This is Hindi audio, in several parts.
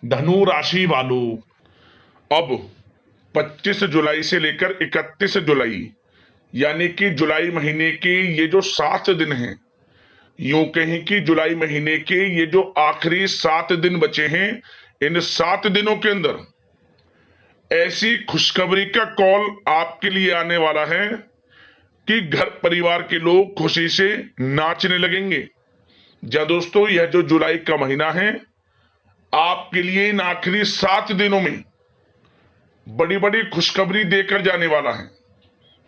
धनु राशि वालों, अब 25 जुलाई से लेकर 31 जुलाई यानी कि जुलाई महीने के ये जो 7 दिन हैं, यूं कहें कि जुलाई महीने के ये जो आखिरी 7 दिन बचे हैं, इन 7 दिनों के अंदर ऐसी खुशखबरी का कॉल आपके लिए आने वाला है कि घर परिवार के लोग खुशी से नाचने लगेंगे। जा दोस्तों, यह जो जुलाई का महीना है आपके लिए इन आखिरी 7 दिनों में बड़ी बड़ी खुशखबरी देकर जाने वाला है।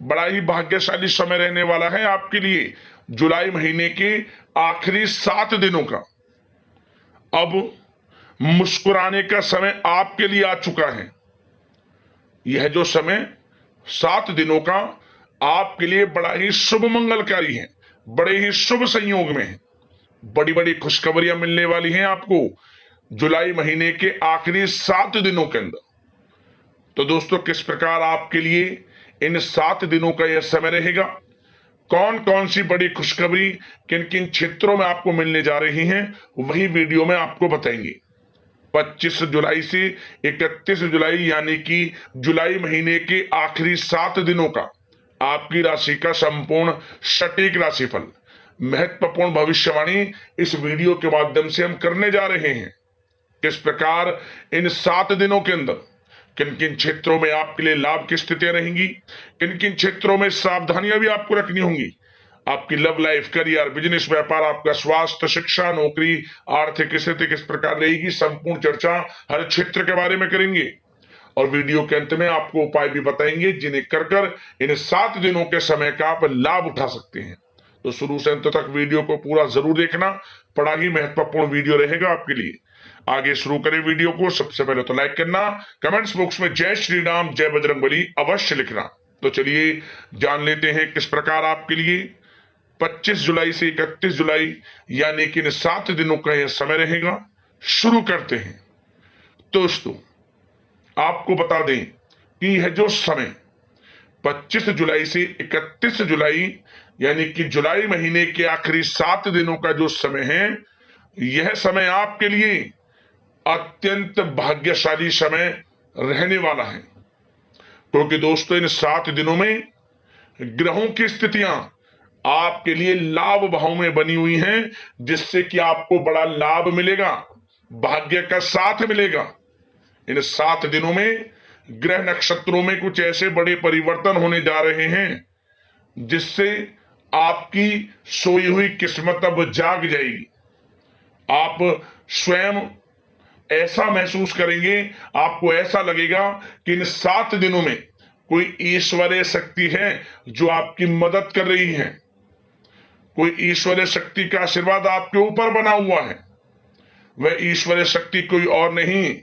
बड़ा ही भाग्यशाली समय रहने वाला है आपके लिए जुलाई महीने के आखिरी 7 दिनों का। अब मुस्कुराने का समय आपके लिए आ चुका है। यह जो समय 7 दिनों का आपके लिए बड़ा ही शुभ मंगलकारी है, बड़े ही शुभ संयोग में है। बड़ी बड़ी खुशखबरियां मिलने वाली हैं आपको जुलाई महीने के आखिरी 7 दिनों के अंदर। तो दोस्तों, किस प्रकार आपके लिए इन 7 दिनों का यह समय रहेगा, कौन कौन सी बड़ी खुशखबरी किन किन क्षेत्रों में आपको मिलने जा रही हैं, वही वीडियो में आपको बताएंगे। 25 जुलाई से 31 जुलाई यानी कि जुलाई महीने के आखिरी 7 दिनों का आपकी राशि का संपूर्ण सटीक राशिफल, महत्वपूर्ण भविष्यवाणी इस वीडियो के माध्यम से हम करने जा रहे हैं। किस प्रकार इन 7 दिनों के अंदर किन किन क्षेत्रों में आपके लिए लाभ की स्थितियां रहेंगी, किन किन क्षेत्रों में सावधानियां भी आपको रखनी होंगी। आपकी लव लाइफ, करियर, बिजनेस, व्यापार, आपका स्वास्थ्य, शिक्षा, नौकरी, आर्थिक स्थिति किस प्रकार रहेगी, संपूर्ण चर्चा हर क्षेत्र के बारे में करेंगे। और वीडियो के अंत में आपको उपाय भी बताएंगे जिन्हें कर इन 7 दिनों के समय का आप लाभ उठा सकते हैं। तो शुरू से अंत तक वीडियो को पूरा जरूर देखना, बड़ा ही महत्वपूर्ण वीडियो रहेगा आपके लिए। आगे शुरू करें वीडियो को। सबसे पहले तो लाइक करना, कमेंट्स बॉक्स में जय श्री राम, जय बजरंगबली अवश्य लिखना। तो चलिए जान लेते हैं किस प्रकार आपके लिए 25 जुलाई से 31 जुलाई यानी कि इन 7 दिनों का यह समय रहेगा। शुरू करते हैं। दोस्तों, आपको बता दें कि यह जो समय 25 जुलाई से 31 जुलाई यानी कि जुलाई महीने के आखिरी 7 दिनों का जो समय है, यह समय आपके लिए अत्यंत भाग्यशाली समय रहने वाला है। क्योंकि दोस्तों, इन 7 दिनों में ग्रहों की स्थितियां आपके लिए लाभ भाव में बनी हुई हैं, जिससे कि आपको बड़ा लाभ मिलेगा, भाग्य का साथ मिलेगा। इन 7 दिनों में ग्रह नक्षत्रों में कुछ ऐसे बड़े परिवर्तन होने जा रहे हैं जिससे आपकी सोई हुई किस्मत अब जाग जाएगी। आप स्वयं ऐसा महसूस करेंगे, आपको ऐसा लगेगा कि इन 7 दिनों में कोई ईश्वरीय शक्ति है जो आपकी मदद कर रही है। कोई ईश्वरीय शक्ति का आशीर्वाद आपके ऊपर बना हुआ है। वह ईश्वरीय शक्ति कोई और नहीं,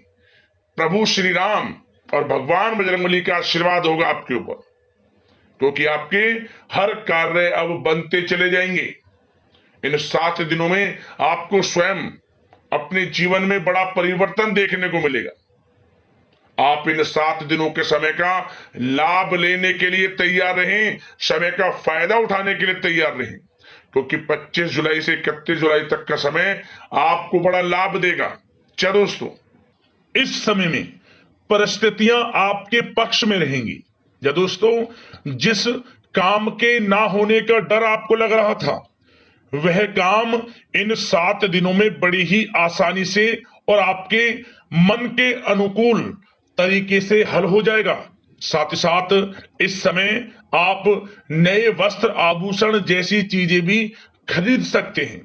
प्रभु श्री राम और भगवान बजरंगबली का आशीर्वाद होगा आपके ऊपर। क्योंकि आपके हर कार्य अब बनते चले जाएंगे। इन 7 दिनों में आपको स्वयं अपने जीवन में बड़ा परिवर्तन देखने को मिलेगा। आप इन 7 दिनों के समय का लाभ लेने के लिए तैयार रहें, समय का फायदा उठाने के लिए तैयार रहें। क्योंकि 25 जुलाई से 31 जुलाई तक का समय आपको बड़ा लाभ देगा। चलो दोस्तों, इस समय में परिस्थितियां आपके पक्ष में रहेंगी। या दोस्तों, जिस काम के ना होने का डर आपको लग रहा था, वह काम इन 7 दिनों में बड़ी ही आसानी से और आपके मन के अनुकूल तरीके से हल हो जाएगा। साथ ही साथ इस समय आप नए वस्त्र, आभूषण जैसी चीजें भी खरीद सकते हैं।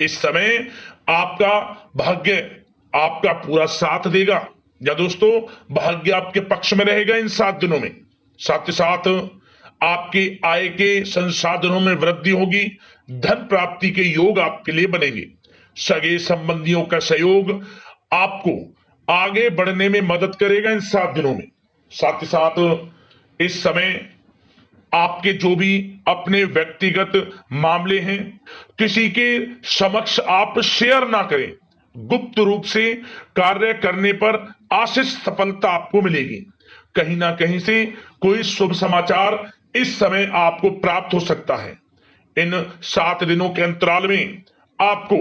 इस समय आपका भाग्य आपका पूरा साथ देगा। या दोस्तों, भाग्य आपके पक्ष में रहेगा इन 7 दिनों में। साथ ही साथ आपकी आय के संसाधनों में वृद्धि होगी, धन प्राप्ति के योग आपके लिए बनेंगे। सगे संबंधियों का सहयोग आपको आगे बढ़ने में मदद करेगा इन 7 दिनों में। साथ ही साथ इस समय आपके जो भी अपने व्यक्तिगत मामले हैं, किसी के समक्ष आप शेयर ना करें। गुप्त रूप से कार्य करने पर आशीष सफलता आपको मिलेगी। कहीं ना कहीं से कोई शुभ समाचार इस समय आपको प्राप्त हो सकता है। इन 7 दिनों के अंतराल में आपको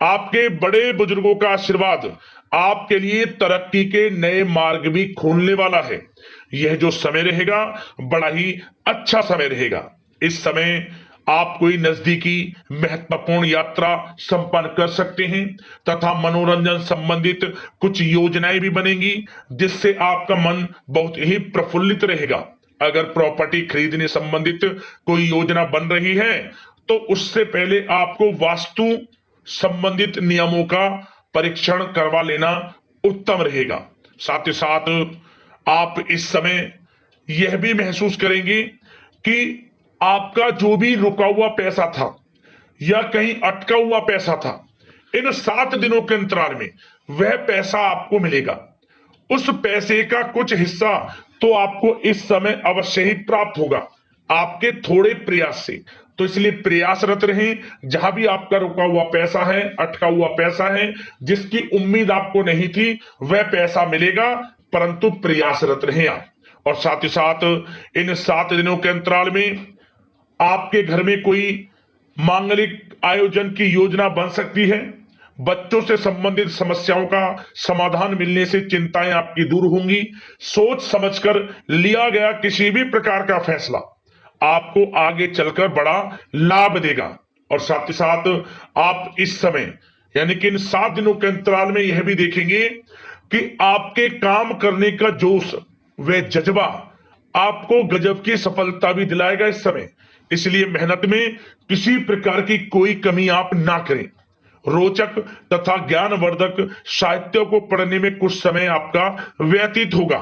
आपके बड़े बुजुर्गों का आशीर्वाद आपके लिए तरक्की के नए मार्ग भी खोलने वाला है। यह जो समय रहेगा बड़ा ही अच्छा समय रहेगा। इस समय आप कोई नजदीकी महत्वपूर्ण यात्रा संपन्न कर सकते हैं तथा मनोरंजन संबंधित कुछ योजनाएं भी बनेंगी, जिससे आपका मन बहुत ही प्रफुल्लित रहेगा। अगर प्रॉपर्टी खरीदने संबंधित कोई योजना बन रही है तो उससे पहले आपको वास्तु संबंधित नियमों का परीक्षण करवा लेना उत्तम रहेगा। साथ ही साथ आप इस समय यह भी महसूस करेंगे कि आपका जो भी रुका हुआ पैसा था या कहीं अटका हुआ पैसा था, इन 7 दिनों के अंतराल में वह पैसा आपको मिलेगा। उस पैसे का कुछ हिस्सा तो आपको इस समय अवश्य ही प्राप्त होगा, आपके थोड़े प्रयास से। तो इसलिए प्रयासरत रहें। जहां भी आपका रुका हुआ पैसा है, अटका हुआ पैसा है, जिसकी उम्मीद आपको नहीं थी, वह पैसा मिलेगा, परंतु प्रयासरत रहें आप। और साथ ही साथ इन 7 दिनों के अंतराल में आपके घर में कोई मांगलिक आयोजन की योजना बन सकती है। बच्चों से संबंधित समस्याओं का समाधान मिलने से चिंताएं आपकी दूर होंगी। सोच समझकर लिया गया किसी भी प्रकार का फैसला आपको आगे चलकर बड़ा लाभ देगा। और साथ ही साथ आप इस समय यानी कि इन 7 दिनों के अंतराल में यह भी देखेंगे कि आपके काम करने का जोश व जज्बा आपको गजब की सफलता भी दिलाएगा इस समय। इसलिए मेहनत में किसी प्रकार की कोई कमी आप ना करें। रोचक तथा ज्ञानवर्धक साहित्य को पढ़ने में कुछ समय आपका व्यतीत होगा।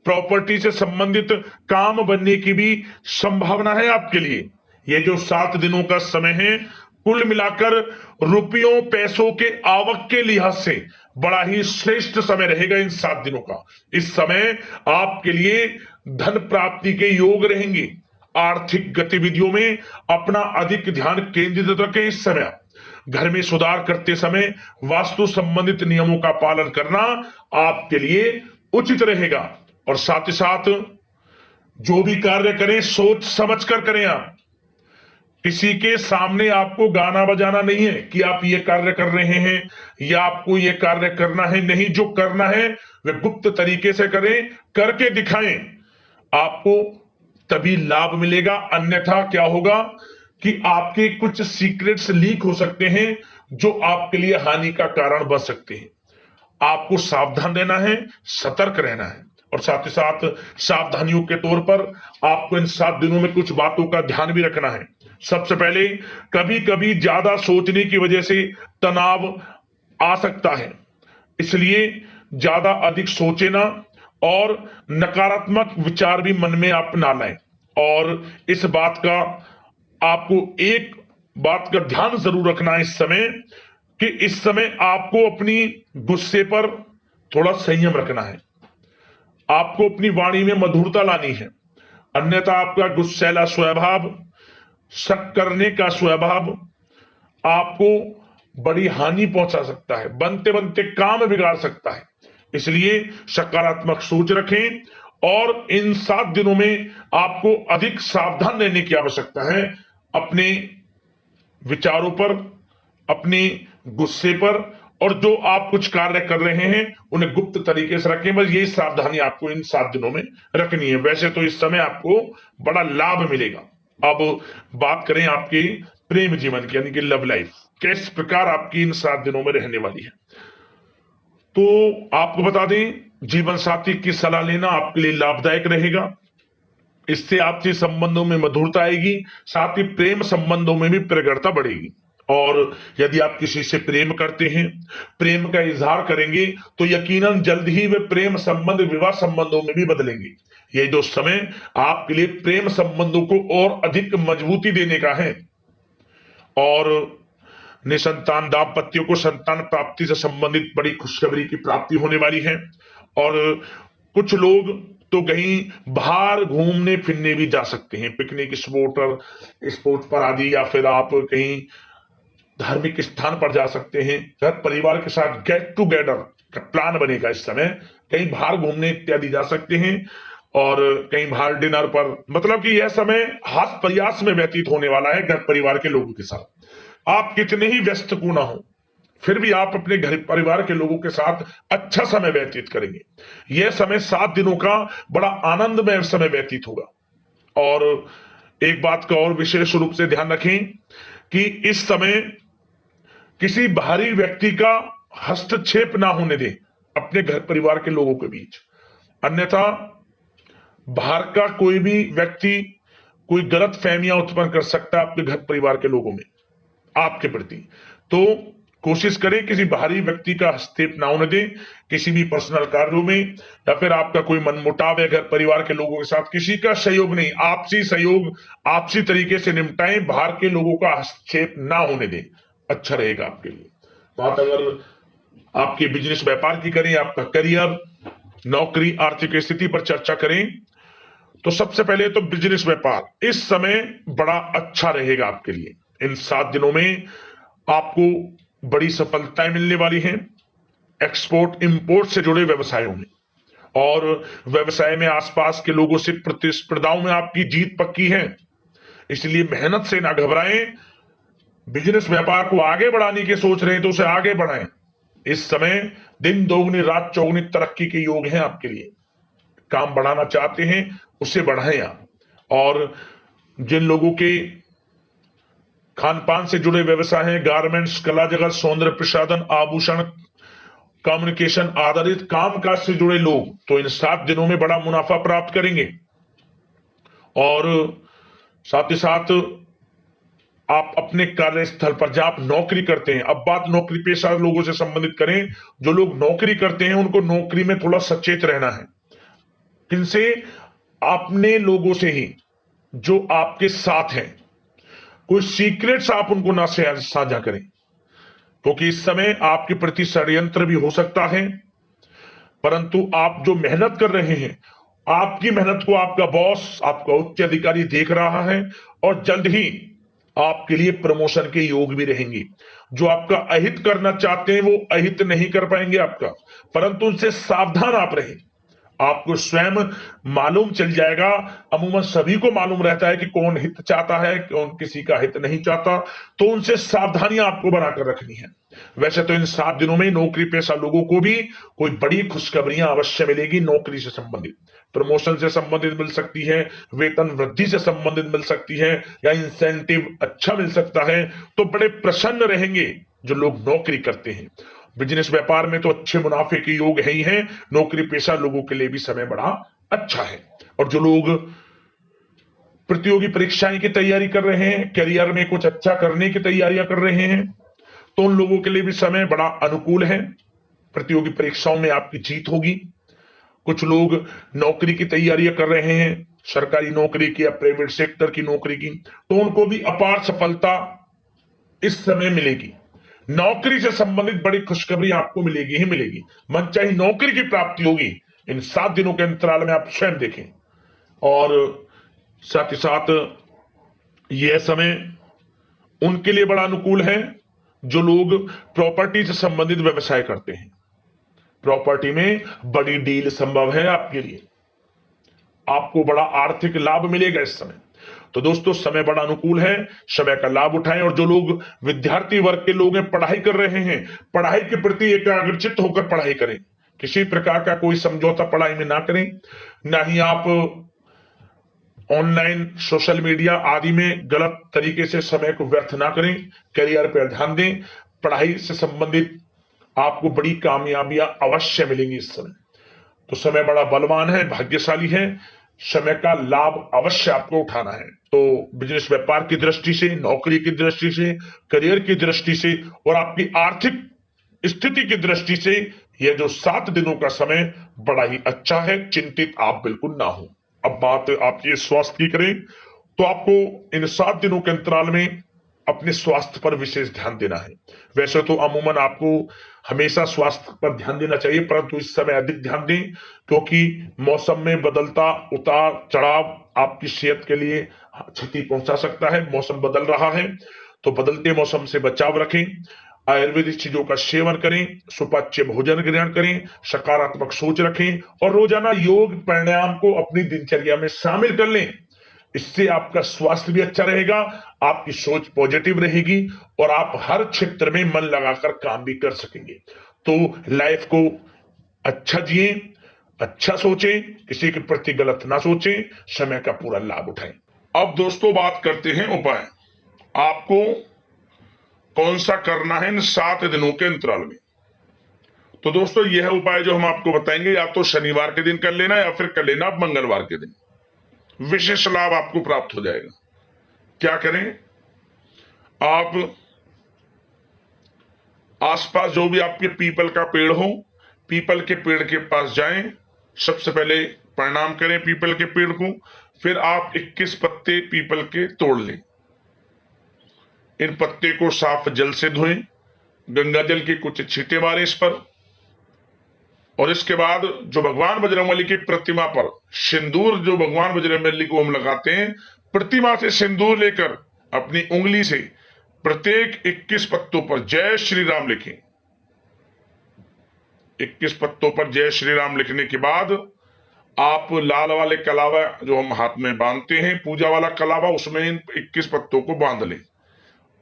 प्रॉपर्टी से संबंधित काम बनने की भी संभावना है आपके लिए। ये जो 7 दिनों का समय है, कुल मिलाकर रुपयों पैसों के आवक के लिहाज से बड़ा ही श्रेष्ठ समय रहेगा इन 7 दिनों का। इस समय आपके लिए धन प्राप्ति के योग रहेंगे। आर्थिक गतिविधियों में अपना अधिक ध्यान केंद्रित रखें। इस समय घर में सुधार करते समय वास्तु संबंधित नियमों का पालन करना आपके लिए उचित रहेगा। और साथ ही साथ जो भी कार्य करें सोच समझ कर करें। आप किसी के सामने आपको गाना बजाना नहीं है कि आप ये कार्य कर रहे हैं या आपको ये कार्य करना है। नहीं, जो करना है वह गुप्त तरीके से करें, करके दिखाएं। आपको तभी लाभ मिलेगा, अन्यथा क्या होगा कि आपके कुछ सीक्रेट्स लीक हो सकते हैं जो आपके लिए हानि का कारण बन सकते हैं। आपको सावधान रहना है, सतर्क रहना है। और साथ ही साथ सावधानियों के तौर पर आपको इन 7 दिनों में कुछ बातों का ध्यान भी रखना है। सबसे पहले, कभी कभी ज्यादा सोचने की वजह से तनाव आ सकता है, इसलिए ज्यादा अधिक सोचे ना और नकारात्मक विचार भी मन में आप ना लाएं। और इस बात का आपको एक बात का ध्यान जरूर रखना है इस समय कि इस समय आपको अपनी गुस्से पर थोड़ा संयम रखना है। आपको अपनी वाणी में मधुरता लानी है, अन्यथा आपका गुस्सैला स्वभाव, शक करने का स्वभाव आपको बड़ी हानि पहुंचा सकता है, बनते बनते काम बिगाड़ सकता है। इसलिए सकारात्मक सोच रखें और इन 7 दिनों में आपको अधिक सावधान रहने की आवश्यकता है। अपने विचारों पर, अपने गुस्से पर, और जो आप कुछ कार्य कर रहे हैं उन्हें गुप्त तरीके से रखें। बस यही सावधानी आपको इन 7 दिनों में रखनी है। वैसे तो इस समय आपको बड़ा लाभ मिलेगा। अब बात करें आपके प्रेम जीवन की, यानी कि लव लाइफ किस प्रकार आपकी इन 7 दिनों में रहने वाली है। तो आपको बता दें, जीवन साथी की सलाह लेना आपके लिए लाभदायक रहेगा। इससे आपसे संबंधों में मधुरता आएगी, साथ ही प्रेम संबंधों में भी प्रगाढ़ता बढ़ेगी। और यदि आप किसी से प्रेम करते हैं, प्रेम का इजहार करेंगे, तो यकीनन जल्द ही वे प्रेम संबंध विवाह संबंधों में भी बदलेंगे। ये जो समय आपके लिए प्रेम संबंधों को और अधिक मजबूती देने का है। और निसंतान दाम्पत्यों को संतान प्राप्ति से संबंधित बड़ी खुशखबरी की प्राप्ति होने वाली है। और कुछ लोग तो कहीं बाहर घूमने फिरने भी जा सकते हैं, पिकनिक स्पॉट पर आदि, या फिर आप कहीं धार्मिक स्थान पर जा सकते हैं। घर परिवार के साथ गेट टुगेदर का प्लान बनेगा। इस समय कहीं बाहर घूमने इत्यादि जा सकते हैं और कहीं बाहर डिनर पर, मतलब कि यह समय हास प्रयास में व्यतीत होने वाला है घर परिवार के लोगों के साथ। आप कितने ही व्यस्त क्यों ना हो, फिर भी आप अपने घर परिवार के लोगों के साथ अच्छा समय व्यतीत करेंगे। यह समय 7 दिनों का बड़ा आनंदमय समय व्यतीत होगा। और एक बात का और विशेष रूप से ध्यान रखें कि इस समय किसी बाहरी व्यक्ति का हस्तक्षेप ना होने दें अपने घर परिवार के लोगों के बीच, अन्यथा बाहर का कोई भी व्यक्ति कोई गलत फहमियां उत्पन्न कर सकता है आपके घर परिवार के लोगों में आपके प्रति। तो कोशिश करें किसी बाहरी व्यक्ति का हस्तक्षेप ना होने दें किसी भी पर्सनल कार्यों में, या फिर आपका कोई मनमुटाव है घर परिवार के लोगों के साथ, किसी का सहयोग नहीं, आपसी सहयोग आपसी तरीके से निपटाएं, बाहर के लोगों का हस्तक्षेप ना होने दें, अच्छा रहेगा आपके लिए। बात अगर आपके बिजनेस व्यापार की करें, आपका करियर, नौकरी, आर्थिक स्थिति पर चर्चा करें, तो सबसे पहले तो बिजनेस व्यापार इस समय बड़ा अच्छा रहेगा आपके लिए। इन 7 दिनों में आपको बड़ी सफलताएं मिलने वाली हैं एक्सपोर्ट इंपोर्ट से जुड़े व्यवसायों में, और व्यवसाय में आसपास के लोगों से प्रतिस्पर्धाओं में आपकी जीत पक्की है, इसलिए मेहनत से ना घबराएं। बिजनेस व्यापार को आगे बढ़ाने की सोच रहे हैं तो उसे आगे बढ़ाएं। इस समय दिन दोगुनी रात चौगुनी तरक्की के योग हैं आपके लिए। काम बढ़ाना चाहते हैं उसे बढ़ाएं आप। और जिन लोगों के खान पान से जुड़े व्यवसाय हैं, गारमेंट्स, कला जगत, सौंदर्य प्रसाधन, आभूषण, कम्युनिकेशन आधारित कामकाज से जुड़े लोग, तो इन 7 दिनों में बड़ा मुनाफा प्राप्त करेंगे। और साथ ही साथ आप अपने कार्यस्थल पर जहां आप नौकरी करते हैं, अब बात नौकरी पेशा लोगों से संबंधित करें, जो लोग नौकरी करते हैं उनको नौकरी में थोड़ा सचेत रहना है। किनसे? अपने लोगों से ही जो आपके साथ हैं। कोई सीक्रेट्स आप उनको ना साझा करें, क्योंकि इस समय आपके प्रति षड्यंत्र भी हो सकता है। परंतु आप जो मेहनत कर रहे हैं, आपकी मेहनत को आपका बॉस, आपका उच्च अधिकारी देख रहा है, और जल्द ही आपके लिए प्रमोशन के योग भी रहेंगे। जो आपका अहित करना चाहते हैं वो अहित नहीं कर पाएंगे आपका, परंतु उनसे सावधान आप रहें। आपको स्वयं मालूम चल जाएगा, अमूमन सभी को मालूम रहता है कि कौन हित चाहता है, कौन किसी का हित नहीं चाहता, तो उनसे सावधानियां आपको बनाकर रखनी है। वैसे तो इन 7 दिनों में नौकरी पेशा लोगों को भी कोई बड़ी खुशखबरियां अवश्य मिलेगी। नौकरी से संबंधित, प्रमोशन से संबंधित मिल सकती है, वेतन वृद्धि से संबंधित मिल सकती है, या इंसेंटिव अच्छा मिल सकता है। तो बड़े प्रसन्न रहेंगे जो लोग नौकरी करते हैं। बिजनेस व्यापार में तो अच्छे मुनाफे के योग है ही हैं, नौकरी पेशा लोगों के लिए भी समय बड़ा अच्छा है। और जो लोग प्रतियोगी परीक्षाएं की तैयारी कर रहे हैं, करियर में कुछ अच्छा करने की तैयारियां कर रहे हैं, तो उन लोगों के लिए भी समय बड़ा अनुकूल है। प्रतियोगी परीक्षाओं में आपकी जीत होगी। कुछ लोग नौकरी की तैयारियां कर रहे हैं, सरकारी नौकरी की या प्राइवेट सेक्टर की नौकरी की, तो उनको भी अपार सफलता इस समय मिलेगी। नौकरी से संबंधित बड़ी खुशखबरी आपको मिलेगी ही मिलेगी। मनचाही नौकरी की प्राप्ति होगी इन 7 दिनों के अंतराल में, आप स्वयं देखें। और साथ ही साथ यह समय उनके लिए बड़ा अनुकूल है जो लोग प्रॉपर्टी से संबंधित व्यवसाय करते हैं। प्रॉपर्टी में बड़ी डील संभव है आपके लिए, आपको बड़ा आर्थिक लाभ मिलेगा इस समय। तो दोस्तों समय बड़ा अनुकूल है, समय का लाभ उठाएं। और जो लोग विद्यार्थी वर्ग के लोग हैं, पढ़ाई कर रहे हैं, पढ़ाई के प्रति एकाग्रचित्त होकर पढ़ाई करें। किसी प्रकार का कोई समझौता पढ़ाई में ना करें, ना ही आप ऑनलाइन सोशल मीडिया आदि में गलत तरीके से समय को व्यर्थ ना करें। करियर पर ध्यान दें। पढ़ाई से संबंधित आपको बड़ी कामयाबियां अवश्य मिलेंगी इस समय। तो समय बड़ा बलवान है, भाग्यशाली है, समय का लाभ अवश्य आपको उठाना है। तो बिजनेस व्यापार की दृष्टि से, नौकरी की दृष्टि से, करियर की दृष्टि से और आपकी आर्थिक स्थिति की दृष्टि से यह जो 7 दिनों का समय बड़ा ही अच्छा है, चिंतित आप बिल्कुल ना हो। अब बात आपके स्वास्थ्य की करें तो आपको इन 7 दिनों के अंतराल में अपने स्वास्थ्य पर विशेष ध्यान देना है। वैसे तो अमूमन आपको हमेशा स्वास्थ्य पर ध्यान देना चाहिए, परंतु इस समय अधिक ध्यान दें, क्योंकि मौसम में बदलता उतार चढ़ाव आपकी सेहत के लिए क्षति पहुंचा सकता है। मौसम बदल रहा है, तो बदलते मौसम से बचाव रखें। आयुर्वेदिक चीजों का सेवन करें, सुपाच्य भोजन ग्रहण करें, सकारात्मक सोच रखें और रोजाना योग प्राणायाम को अपनी दिनचर्या में शामिल कर लें। इससे आपका स्वास्थ्य भी अच्छा रहेगा, आपकी सोच पॉजिटिव रहेगी और आप हर क्षेत्र में मन लगाकर काम भी कर सकेंगे। तो लाइफ को अच्छा जिए, अच्छा सोचें, किसी के प्रति गलत ना सोचें, समय का पूरा लाभ उठाएं। अब दोस्तों बात करते हैं उपाय। आपको कौन सा करना है इन 7 दिनों के अंतराल में। तो दोस्तों यह उपाय जो हम आपको बताएंगे, या तो शनिवार के दिन कर लेना या फिर कर लेना मंगलवार के दिन, विशेष लाभ आपको प्राप्त हो जाएगा। क्या करें, आप आसपास जो भी आपके पीपल का पेड़ हो, पीपल के पेड़ के पास जाएं, सबसे पहले प्रणाम करें पीपल के पेड़ को, फिर आप 21 पत्ते पीपल के तोड़ लें। इन पत्ते को साफ जल से धोएं, गंगा जल के कुछ छींटे मारें इस पर, और इसके बाद जो भगवान बजरंगबली की प्रतिमा पर सिंदूर, जो भगवान बजरंगबली को हम लगाते हैं, प्रतिमा से सिंदूर लेकर अपनी उंगली से प्रत्येक 21 पत्तों पर जय श्री राम लिखें। 21 पत्तों पर जय श्री राम लिखने के बाद आप लाल वाले कलावा जो हम हाथ में बांधते हैं, पूजा वाला कलावा, उसमें इन 21 पत्तों को बांध लें,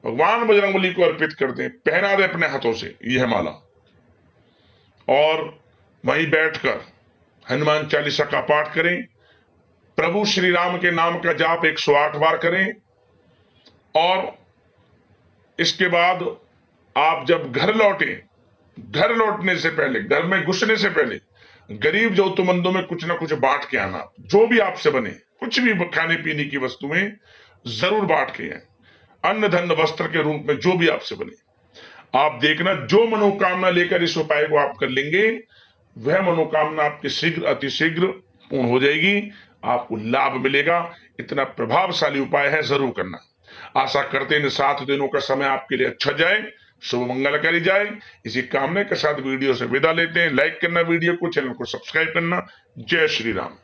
भगवान बजरंगबली को अर्पित कर दें, पहना दें अपने हाथों से यह माला, और वहीं बैठकर हनुमान चालीसा का पाठ करें, प्रभु श्री राम के नाम का जाप 108 बार करें, और इसके बाद आप जब घर लौटें, घर लौटने से पहले, घर में घुसने से पहले गरीब जरूरतमंदों में कुछ ना कुछ बांट के आना। जो भी आपसे बने, कुछ भी खाने पीने की वस्तुएं जरूर बांट के आए, अन्न धन वस्त्र के रूप में जो भी आपसे बने। आप देखना, जो मनोकामना लेकर इस उपाय को आप कर लेंगे, वह मनोकामना आपकी शीघ्र अतिशीघ्र पूर्ण हो जाएगी, आपको लाभ मिलेगा। इतना प्रभावशाली उपाय है, जरूर करना। आशा करते हैं इन 7 दिनों का समय आपके लिए अच्छा जाए, शुभ मंगलकारी जाए। इसी कामना के साथ वीडियो से विदा लेते हैं। लाइक करना वीडियो को, चैनल को सब्सक्राइब करना। जय श्री राम।